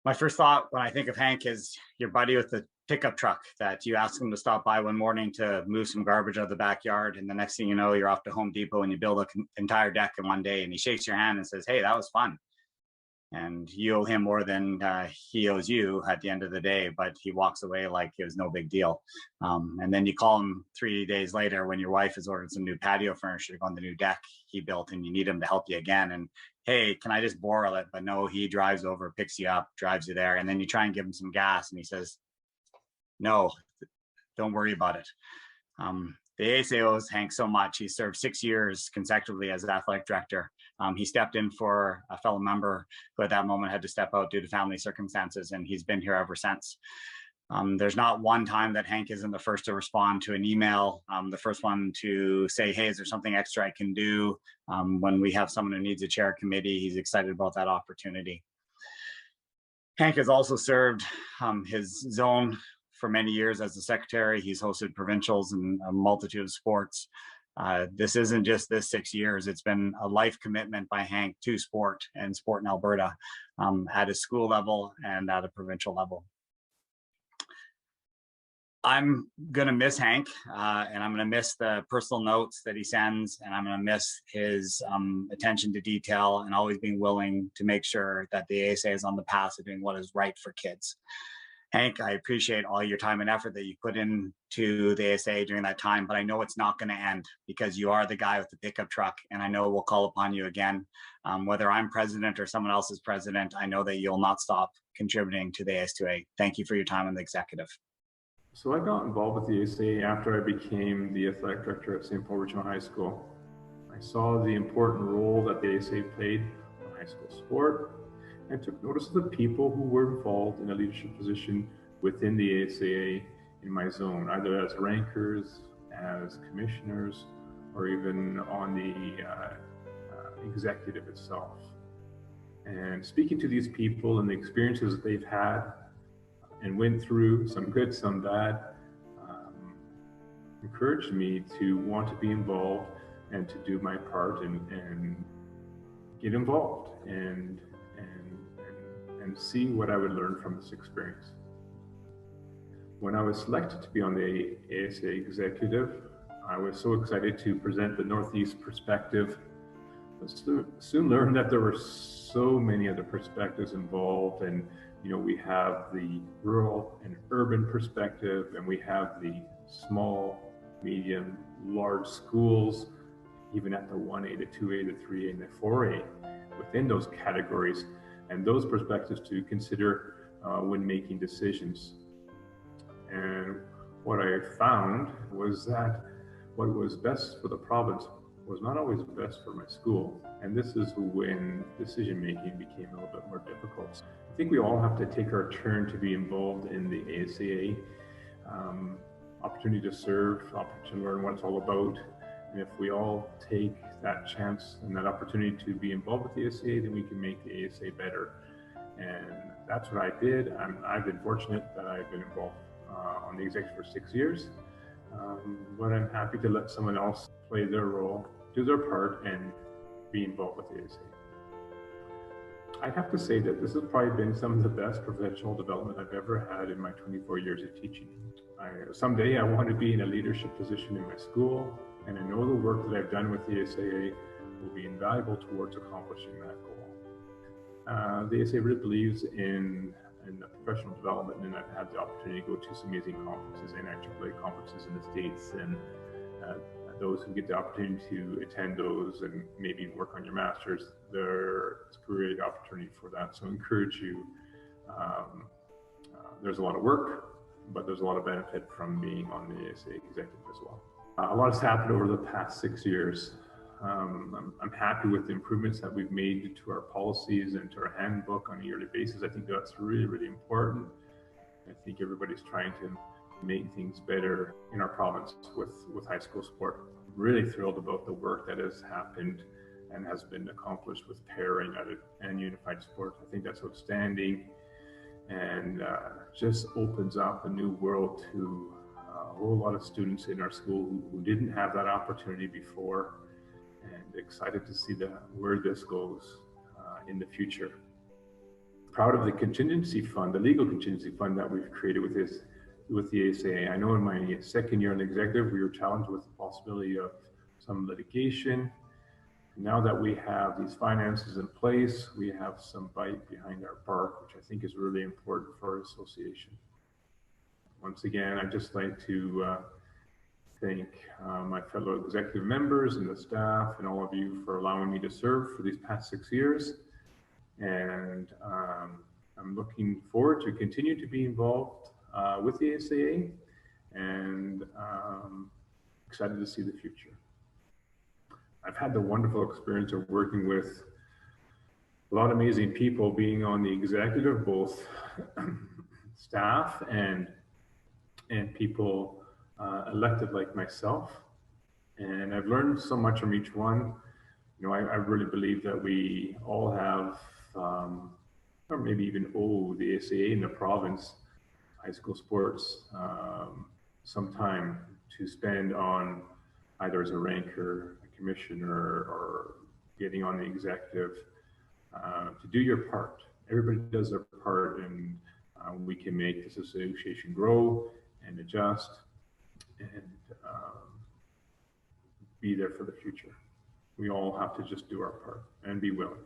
My first thought when I think of Hank is your buddy with the pickup truck that you ask him to stop by one morning to move some garbage out of the backyard. And the next thing you know, you're off to Home Depot and you build an entire deck in one day. And he shakes your hand and says, "Hey, that was fun." And you owe him more than he owes you at the end of the day, but he walks away like it was no big deal. And then you call him 3 days later when your wife has ordered some new patio furniture to go on the new deck he built, and you need him to help you again. And hey, can I just borrow it? But no, he drives over, picks you up, drives you there, and then you try and give him some gas, and he says, "No, don't worry about it." The ASA owes Hank so much. He served 6 years consecutively as athletic director. He stepped in for a fellow member who at that moment had to step out due to family circumstances, and he's been here ever since. There's not one time that Hank isn't the first to respond to an email, the first one to say, "Hey, is there something extra I can do?" When we have someone who needs a chair committee, he's excited about that opportunity. Hank has also served his zone for many years as the secretary. He's hosted provincials in a multitude of sports. This isn't just this 6 years. It's been a life commitment by Hank to sport and sport in Alberta at a school level and at a provincial level. I'm going to miss Hank, and I'm going to miss the personal notes that he sends, and I'm going to miss his attention to detail and always being willing to make sure that the ASA is on the path of doing what is right for kids. Hank, I appreciate all your time and effort that you put into the ASA during that time, but I know it's not going to end because you are the guy with the pickup truck, and I know we'll call upon you again. Whether I'm president or someone else is president, I know that you'll not stop contributing to the AS2A. Thank you for your time in the executive. So I got involved with the ASA after I became the athletic director at St. Paul Regional High School. I saw the important role that the ASA played in high school sport, and took notice of the people who were involved in a leadership position within the ASA in my zone, either as rankers, as commissioners, or even on the executive itself. And speaking to these people and the experiences that they've had and went through, some good, some bad, encouraged me to want to be involved and to do my part and get involved and see what I would learn from this experience. When I was selected to be on the ASA executive, I was so excited to present the Northeast perspective. I soon learned that there were so many other perspectives involved, and we have the rural and urban perspective, and we have the small, medium, large schools, even at the 1A, the 2A, the 3A, and the 4A, within those categories, and those perspectives to consider when making decisions. And what I found was that what was best for the province was not always best for my school. And this is when decision-making became a little bit more difficult. I think we all have to take our turn to be involved in the ASA. Opportunity to serve, opportunity to learn what it's all about. And if we all take that chance and that opportunity to be involved with the ASA, then we can make the ASA better. And that's what I did. I've been fortunate that I've been involved on the executive for 6 years. But I'm happy to let someone else play their role, do their part, and be involved with the ASA. I have to say that this has probably been some of the best professional development I've ever had in my 24 years of teaching. Someday I want to be in a leadership position in my school, and I know the work that I've done with the ASA will be invaluable towards accomplishing that goal. The ASA really believes in the professional development, and I've had the opportunity to go to some amazing conferences, NIAA conferences in the States, and those who get the opportunity to attend those and maybe work on your master's, it's a great opportunity for that. So I encourage you. There's a lot of work, but there's a lot of benefit from being on the ASA executive as well. A lot has happened over the past 6 years. I'm happy with the improvements that we've made to our policies and to our handbook on a yearly basis. I think that's really, really important. I think everybody's trying to make things better in our province with high school sport. I'm really thrilled about the work that has happened and has been accomplished with pairing and unified sport. I think that's outstanding, and just opens up a new world to a whole lot of students in our school who didn't have that opportunity before, and excited to see where this goes in the future. proud of the contingency fund, the legal contingency fund that we've created with the ASA. I know in my second year in the executive, we were challenged with the possibility of some litigation. Now that we have these finances in place, we have some bite behind our bark, which I think is really important for our association. Once again, I'd just like to thank my fellow executive members and the staff and all of you for allowing me to serve for these past 6 years. And I'm looking forward to continue to be involved with the ASA, and excited to see the future. I've had the wonderful experience of working with a lot of amazing people, being on the executive, both staff and people elected like myself. And I've learned so much from each one. You know, I really believe that we all have, or maybe even owe the ASA in the province, high school sports, some time to spend on either as a ranker, a commissioner, or getting on the executive, to do your part. Everybody does their part, and we can make this association grow and adjust and be there for the future. We all have to just do our part and be willing.